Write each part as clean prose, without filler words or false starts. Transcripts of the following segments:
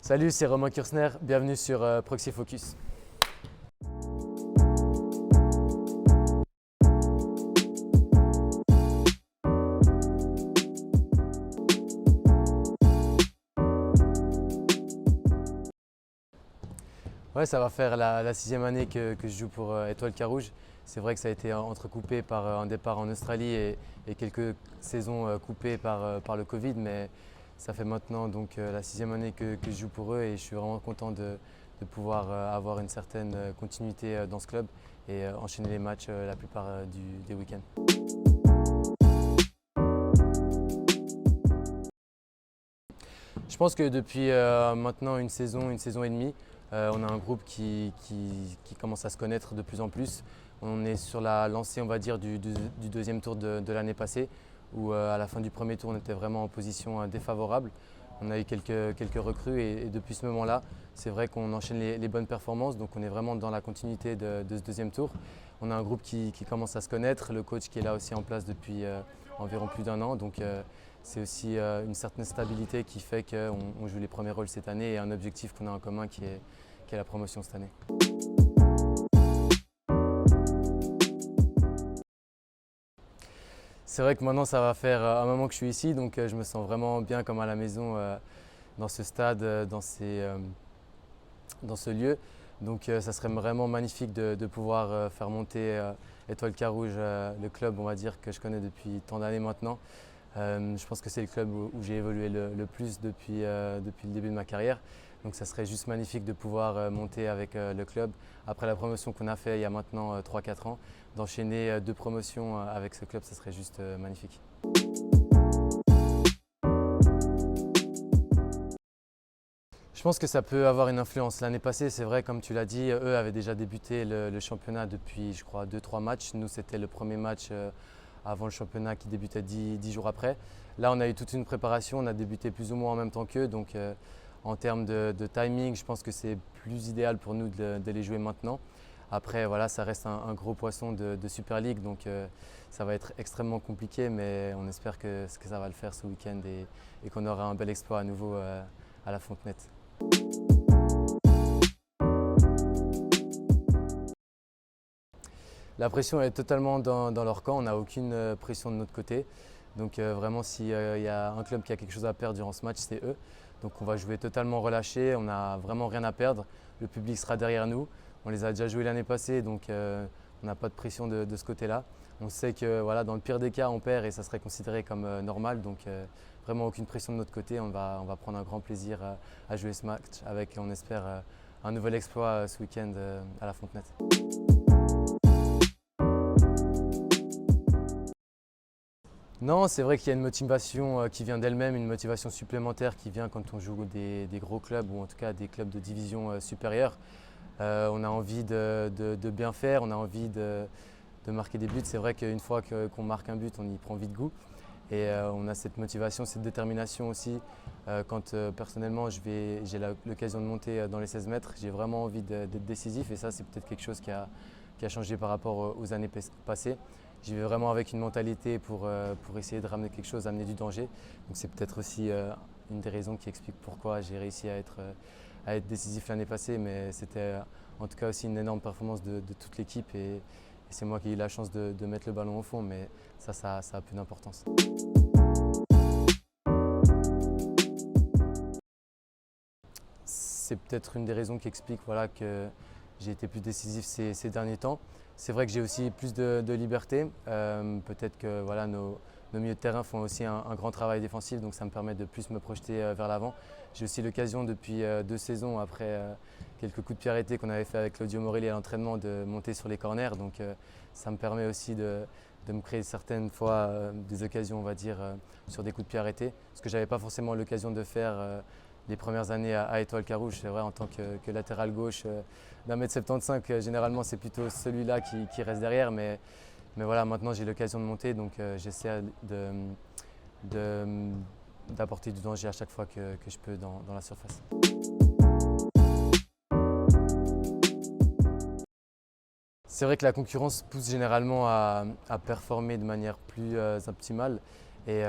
Salut, c'est Romain Kursner, bienvenue sur Proxy Focus. Ouais, ça va faire la sixième année que je joue pour Étoile Carouge. C'est vrai que ça a été entrecoupé par un départ en Australie et quelques saisons coupées par le Covid, mais ça fait maintenant donc la sixième année que je joue pour eux et je suis vraiment content de pouvoir avoir une certaine continuité dans ce club et enchaîner les matchs la plupart des week-ends. Je pense que depuis maintenant une saison et demie, on a un groupe qui commence à se connaître de plus en plus. On est sur la lancée, on va dire, du deuxième tour de l'année passée, où à la fin du premier tour, on était vraiment en position défavorable. On a eu quelques recrues et depuis ce moment-là, c'est vrai qu'on enchaîne les bonnes performances, donc on est vraiment dans la continuité de ce deuxième tour. On a un groupe qui commence à se connaître, le coach qui est là aussi en place depuis environ plus d'un an. Donc c'est aussi une certaine stabilité qui fait qu'on joue les premiers rôles cette année et un objectif qu'on a en commun qui est la promotion cette année. C'est vrai que maintenant ça va faire un moment que je suis ici, donc je me sens vraiment bien comme à la maison dans ce stade, dans ce lieu. Donc ça serait vraiment magnifique de pouvoir faire monter Étoile Carouge, le club on va dire que je connais depuis tant d'années maintenant. Je pense que c'est le club où j'ai évolué le plus depuis le début de ma carrière. Donc ça serait juste magnifique de pouvoir monter avec le club. Après la promotion qu'on a fait il y a maintenant 3-4 ans, d'enchaîner deux promotions avec ce club, ça serait juste magnifique. Je pense que ça peut avoir une influence. L'année passée, c'est vrai, comme tu l'as dit, eux avaient déjà débuté le championnat depuis, je crois, 2-3 matchs. Nous, c'était le premier match avant le championnat qui débutait 10 jours après. Là, on a eu toute une préparation, on a débuté plus ou moins en même temps qu'eux. Donc, en termes de timing, je pense que c'est plus idéal pour nous de les jouer maintenant. Après, voilà, ça reste un gros poisson de Super League, donc ça va être extrêmement compliqué, mais on espère que ça va le faire ce week-end et qu'on aura un bel exploit à nouveau à la Fontenette. La pression est totalement dans leur camp, on n'a aucune pression de notre côté. Donc vraiment, s'il y a un club qui a quelque chose à perdre durant ce match, c'est eux. Donc on va jouer totalement relâché, on n'a vraiment rien à perdre. Le public sera derrière nous. On les a déjà joués l'année passée, donc on n'a pas de pression de ce côté-là. On sait que voilà, dans le pire des cas, on perd et ça serait considéré comme normal. Donc vraiment aucune pression de notre côté. On va prendre un grand plaisir à jouer ce match avec, on espère, un nouvel exploit ce week-end à la Fontenette. Non, c'est vrai qu'il y a une motivation qui vient d'elle-même, une motivation supplémentaire qui vient quand on joue des gros clubs ou en tout cas des clubs de division supérieure. On a envie de bien faire, on a envie de marquer des buts. C'est vrai qu'une fois qu'on marque un but, on y prend vite goût. Et on a cette motivation, cette détermination aussi. Quand personnellement j'ai l'occasion de monter dans les 16 mètres, j'ai vraiment envie d'être décisif et ça c'est peut-être quelque chose qui a changé par rapport aux années passées. J'y vais vraiment avec une mentalité pour essayer de ramener quelque chose, amener du danger. Donc c'est peut-être aussi une des raisons qui explique pourquoi j'ai réussi à être décisif l'année passée, mais c'était en tout cas aussi une énorme performance de toute l'équipe et c'est moi qui ai eu la chance de mettre le ballon au fond, mais ça a peu d'importance. C'est peut-être une des raisons qui explique voilà, que j'ai été plus décisif ces derniers temps. C'est vrai que j'ai aussi plus de liberté. Peut-être que voilà, nos milieux de terrain font aussi un grand travail défensif, donc ça me permet de plus me projeter vers l'avant. J'ai aussi l'occasion depuis 2 saisons, après quelques coups de pied arrêtés qu'on avait fait avec Claudio Morelli à l'entraînement, de monter sur les corners. Donc ça me permet aussi de me créer certaines fois des occasions, on va dire, sur des coups de pied arrêtés. Ce que je n'avais pas forcément l'occasion de faire les premières années à Étoile Carouge. C'est vrai, en tant que latéral gauche d'1,75 m, généralement c'est plutôt celui-là qui reste derrière. Mais voilà, maintenant j'ai l'occasion de monter, donc j'essaie d'apporter du danger à chaque fois que je peux dans la surface. C'est vrai que la concurrence pousse généralement à performer de manière plus optimale Et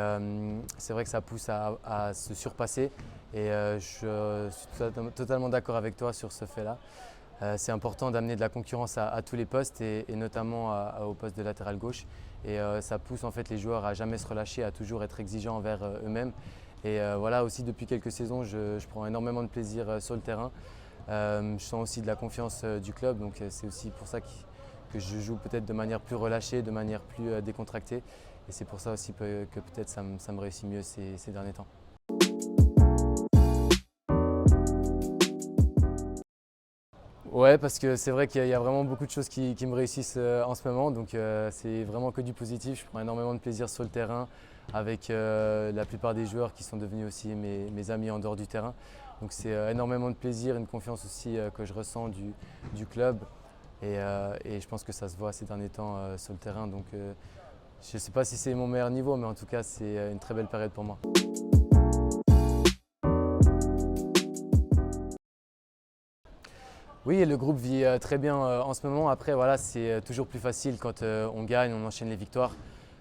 c'est vrai que ça pousse à se surpasser. Et je suis totalement d'accord avec toi sur ce fait-là. C'est important d'amener de la concurrence à tous les postes et notamment au poste de latéral gauche. Et ça pousse en fait les joueurs à jamais se relâcher, à toujours être exigeants envers eux-mêmes. Et voilà, aussi depuis quelques saisons, je prends énormément de plaisir sur le terrain. Je sens aussi de la confiance du club, donc c'est aussi pour ça que je joue peut-être de manière plus relâchée, de manière plus décontractée. Et c'est pour ça aussi que peut-être ça me réussit mieux ces derniers temps. Ouais, parce que c'est vrai qu'il y a vraiment beaucoup de choses qui me réussissent en ce moment, donc c'est vraiment que du positif. Je prends énormément de plaisir sur le terrain avec la plupart des joueurs qui sont devenus aussi mes amis en dehors du terrain. Donc c'est énormément de plaisir, une confiance aussi que je ressens du club et je pense que ça se voit ces derniers temps sur le terrain. Donc je ne sais pas si c'est mon meilleur niveau, mais en tout cas c'est une très belle période pour moi. Oui, le groupe vit très bien en ce moment. Après, voilà, c'est toujours plus facile quand on gagne, on enchaîne les victoires.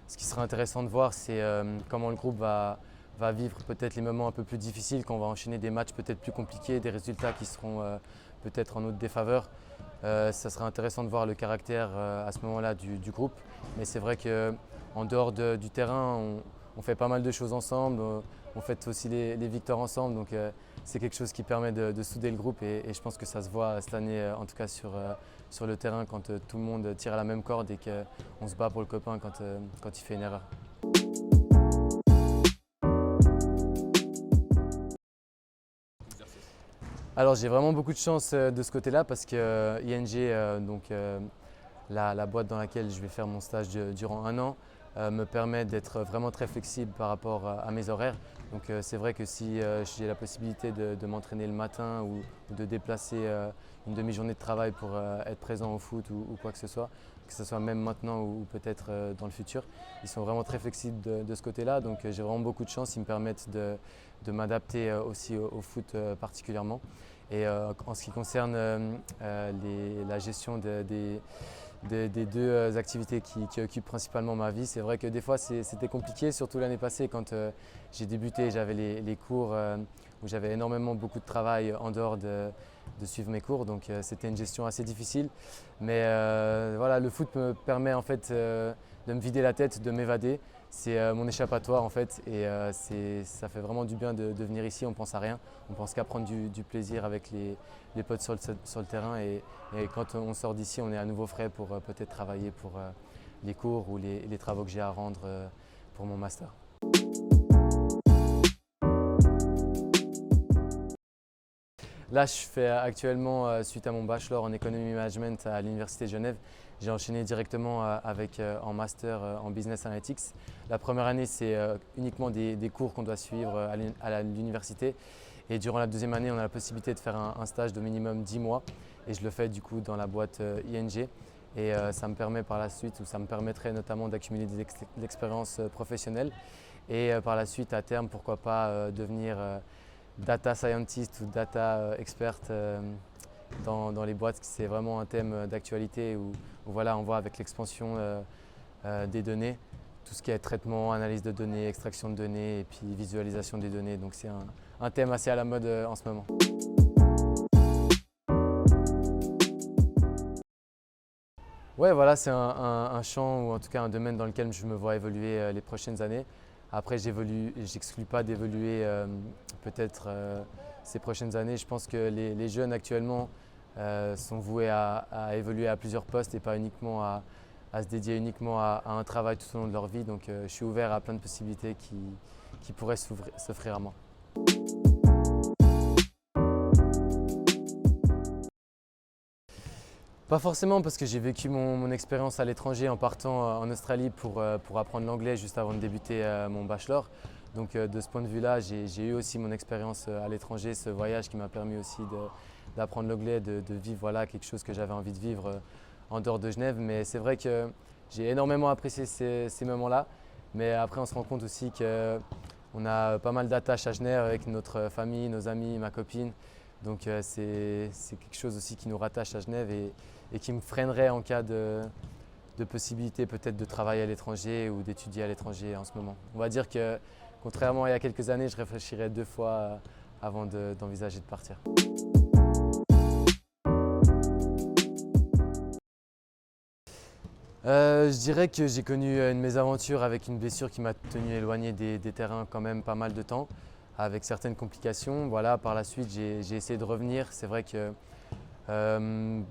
Ce qui sera intéressant de voir, c'est comment le groupe va vivre peut-être les moments un peu plus difficiles, quand on va enchaîner des matchs peut-être plus compliqués, des résultats qui seront peut-être en notre défaveur. Ça sera intéressant de voir le caractère à ce moment-là du groupe. Mais c'est vrai qu'en dehors du terrain, on fait pas mal de choses ensemble. On fête aussi les victoires ensemble. Donc c'est quelque chose qui permet de souder le groupe et je pense que ça se voit cette année, en tout cas sur le terrain, quand tout le monde tire à la même corde et qu'on se bat pour le copain quand il fait une erreur. Alors j'ai vraiment beaucoup de chance de ce côté-là parce que ING, la boîte dans laquelle je vais faire mon stage durant un an, me permet d'être vraiment très flexible par rapport à mes horaires. Donc c'est vrai que si j'ai la possibilité de m'entraîner le matin ou de déplacer une demi-journée de travail pour être présent au foot ou quoi que ce soit même maintenant ou peut-être dans le futur, ils sont vraiment très flexibles de ce côté-là. Donc j'ai vraiment beaucoup de chance, ils me permettent de m'adapter aussi au foot particulièrement. Et en ce qui concerne la gestion des deux activités qui occupent principalement ma vie. C'est vrai que des fois c'était compliqué, surtout l'année passée quand j'ai débuté, j'avais les cours où j'avais énormément beaucoup de travail en dehors de suivre mes cours, donc c'était une gestion assez difficile. Mais voilà, le foot me permet en fait de me vider la tête, de m'évader. C'est mon échappatoire en fait et ça fait vraiment du bien de venir ici, on pense à rien, on pense qu'à prendre du plaisir avec les potes sur le terrain et quand on sort d'ici, on est à nouveau frais pour peut-être travailler pour les cours ou les travaux que j'ai à rendre pour mon master. Là, je fais actuellement, suite à mon bachelor en économie management à l'Université de Genève, j'ai enchaîné directement avec en master en business analytics. La première année, c'est uniquement des cours qu'on doit suivre à l'université. Et durant la deuxième année, on a la possibilité de faire un stage de minimum 10 mois. Et je le fais du coup dans la boîte ING. Et ça me permet par la suite, ou ça me permettrait notamment d'accumuler de l'expérience professionnelle. Et par la suite, à terme, pourquoi pas devenir data scientist ou data expert dans les boîtes. C'est vraiment un thème d'actualité où voilà, on voit avec l'expansion des données, tout ce qui est traitement, analyse de données, extraction de données et puis visualisation des données. Donc c'est un thème assez à la mode en ce moment. Ouais, voilà, c'est un champ ou en tout cas un domaine dans lequel je me vois évoluer les prochaines années. Après, j'exclus pas d'évoluer peut-être ces prochaines années. Je pense que les jeunes actuellement sont voués à évoluer à plusieurs postes et pas uniquement à se dédier uniquement à un travail tout au long de leur vie. Donc je suis ouvert à plein de possibilités qui pourraient s'offrir à moi. Pas forcément parce que j'ai vécu mon expérience à l'étranger en partant en Australie pour apprendre l'anglais juste avant de débuter mon bachelor. Donc de ce point de vue-là, j'ai eu aussi mon expérience à l'étranger, ce voyage qui m'a permis aussi d'apprendre l'anglais, de vivre voilà, quelque chose que j'avais envie de vivre en dehors de Genève. Mais c'est vrai que j'ai énormément apprécié ces moments-là. Mais après, on se rend compte aussi qu'on a pas mal d'attaches à Genève avec notre famille, nos amis, ma copine. Donc c'est quelque chose aussi qui nous rattache à Genève et qui me freinerait en cas de possibilités peut-être de travailler à l'étranger ou d'étudier à l'étranger en ce moment. On va dire que contrairement à il y a quelques années, je réfléchirais 2 fois avant d'envisager de partir. Je dirais que j'ai connu une mésaventure avec une blessure qui m'a tenu éloigné des terrains quand même pas mal de temps, avec certaines complications. Voilà, par la suite, j'ai essayé de revenir. C'est vrai que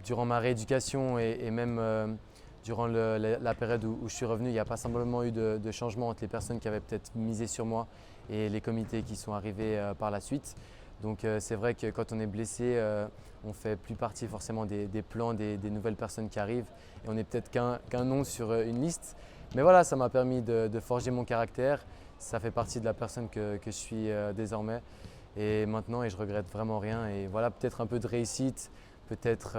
durant ma rééducation et même durant la période où je suis revenu, il n'y a pas simplement eu de changement entre les personnes qui avaient peut-être misé sur moi et les comités qui sont arrivés par la suite. Donc c'est vrai que quand on est blessé, on ne fait plus partie forcément des plans des nouvelles personnes qui arrivent et on n'est peut-être qu'un nom sur une liste. Mais voilà, ça m'a permis de forger mon caractère. Ça fait partie de la personne que je suis désormais et maintenant et je regrette vraiment rien. Et voilà, peut-être un peu de réussite, peut-être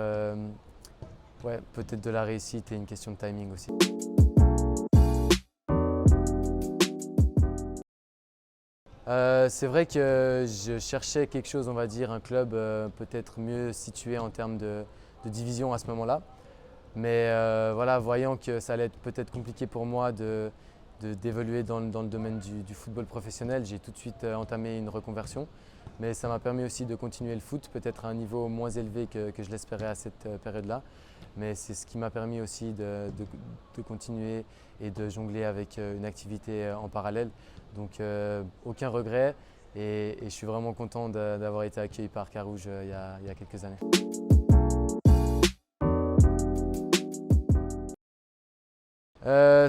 peut-être de la réussite et une question de timing aussi. C'est vrai que je cherchais quelque chose, on va dire, un club peut-être mieux situé en termes de division à ce moment-là. Mais voilà, voyant que ça allait être peut-être compliqué pour moi d'évoluer dans le domaine du football professionnel, j'ai tout de suite entamé une reconversion. Mais ça m'a permis aussi de continuer le foot, peut-être à un niveau moins élevé que je l'espérais à cette période-là. Mais c'est ce qui m'a permis aussi de continuer et de jongler avec une activité en parallèle. Donc aucun regret et je suis vraiment content d'avoir été accueilli par Carouge il y a quelques années.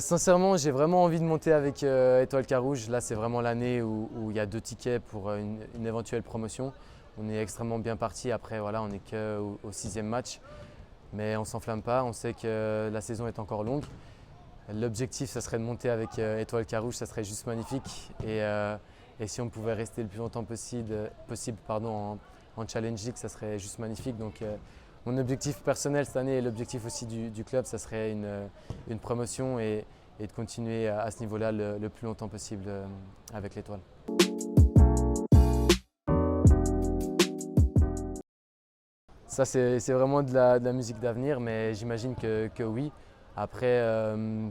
Sincèrement, j'ai vraiment envie de monter avec Étoile Carouge. Là, c'est vraiment l'année où il y a 2 tickets pour une éventuelle promotion. On est extrêmement bien parti. Après, voilà, on n'est qu'au 6e match. Mais on ne s'enflamme pas. On sait que la saison est encore longue. L'objectif, ça serait de monter avec Étoile Carouge. Ça serait juste magnifique. Et si on pouvait rester le plus longtemps possible en Challenge League, ça serait juste magnifique. Donc, mon objectif personnel cette année et l'objectif aussi du club, ça serait une promotion et de continuer à ce niveau-là le plus longtemps possible avec l'Étoile. Ça, c'est vraiment de la musique d'avenir, mais j'imagine que oui. Après,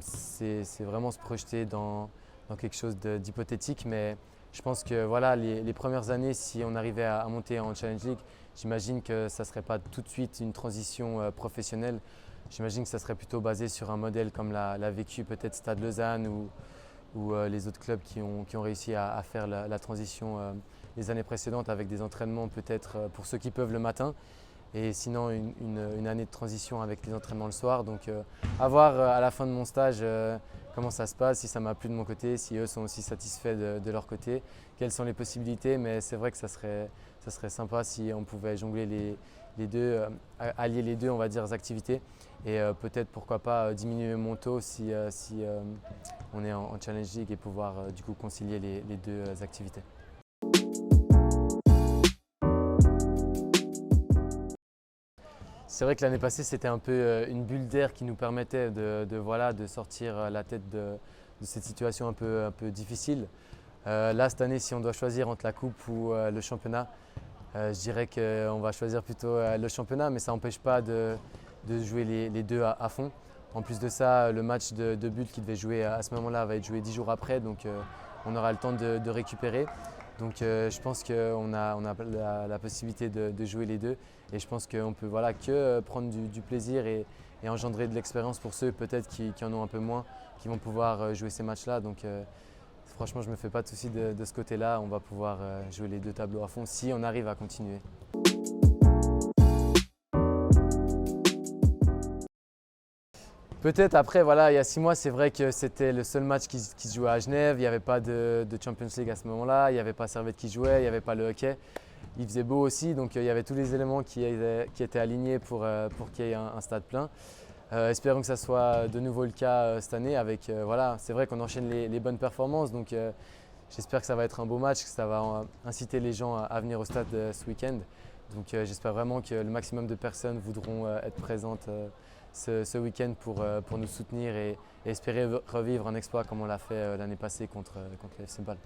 c'est vraiment se projeter dans quelque chose d'hypothétique, mais je pense que voilà, les premières années, si on arrivait à monter en Challenge League, j'imagine que ça ne serait pas tout de suite une transition professionnelle. J'imagine que ça serait plutôt basé sur un modèle comme l'a vécu peut-être Stade Lausanne ou les autres clubs qui ont réussi à faire la transition les années précédentes avec des entraînements peut-être pour ceux qui peuvent le matin et sinon une année de transition avec les entraînements le soir. Donc à voir à la fin de mon stage comment ça se passe, si ça m'a plu de mon côté, si eux sont aussi satisfaits de leur côté, quelles sont les possibilités. Mais c'est vrai que ça serait sympa si on pouvait jongler les deux, allier les deux on va dire activités et peut-être pourquoi pas diminuer mon taux si on est en Challenge League et pouvoir du coup concilier les deux activités. C'est vrai que l'année passée, c'était un peu une bulle d'air qui nous permettait de sortir la tête de cette situation un peu difficile. Là, cette année, si on doit choisir entre la coupe ou le championnat, je dirais qu'on va choisir plutôt le championnat, mais ça n'empêche pas de jouer les deux à fond. En plus de ça, le match de Bulle qui devait jouer à ce moment-là va être joué 10 jours après, donc on aura le temps de récupérer. Donc je pense qu'on a la possibilité de jouer les deux et je pense qu'on peut voilà, que prendre du plaisir et engendrer de l'expérience pour ceux peut-être qui en ont un peu moins, qui vont pouvoir jouer ces matchs-là. Donc franchement, je ne me fais pas de soucis de ce côté-là. On va pouvoir jouer les deux tableaux à fond si on arrive à continuer. Peut-être après, voilà, il y a 6 mois, c'est vrai que c'était le seul match qui se jouait à Genève. Il n'y avait pas de Champions League à ce moment-là. Il n'y avait pas Servette qui jouait, il n'y avait pas le hockey. Il faisait beau aussi, donc il y avait tous les éléments qui étaient alignés pour qu'il y ait un stade plein. Espérons que ça soit de nouveau le cas cette année. Voilà, c'est vrai qu'on enchaîne les bonnes performances, donc j'espère que ça va être un beau match, que ça va inciter les gens à venir au stade ce week-end. Donc j'espère vraiment que le maximum de personnes voudront être présentes ce week-end pour nous soutenir et espérer revivre un exploit comme on l'a fait l'année passée contre le FC Bâle.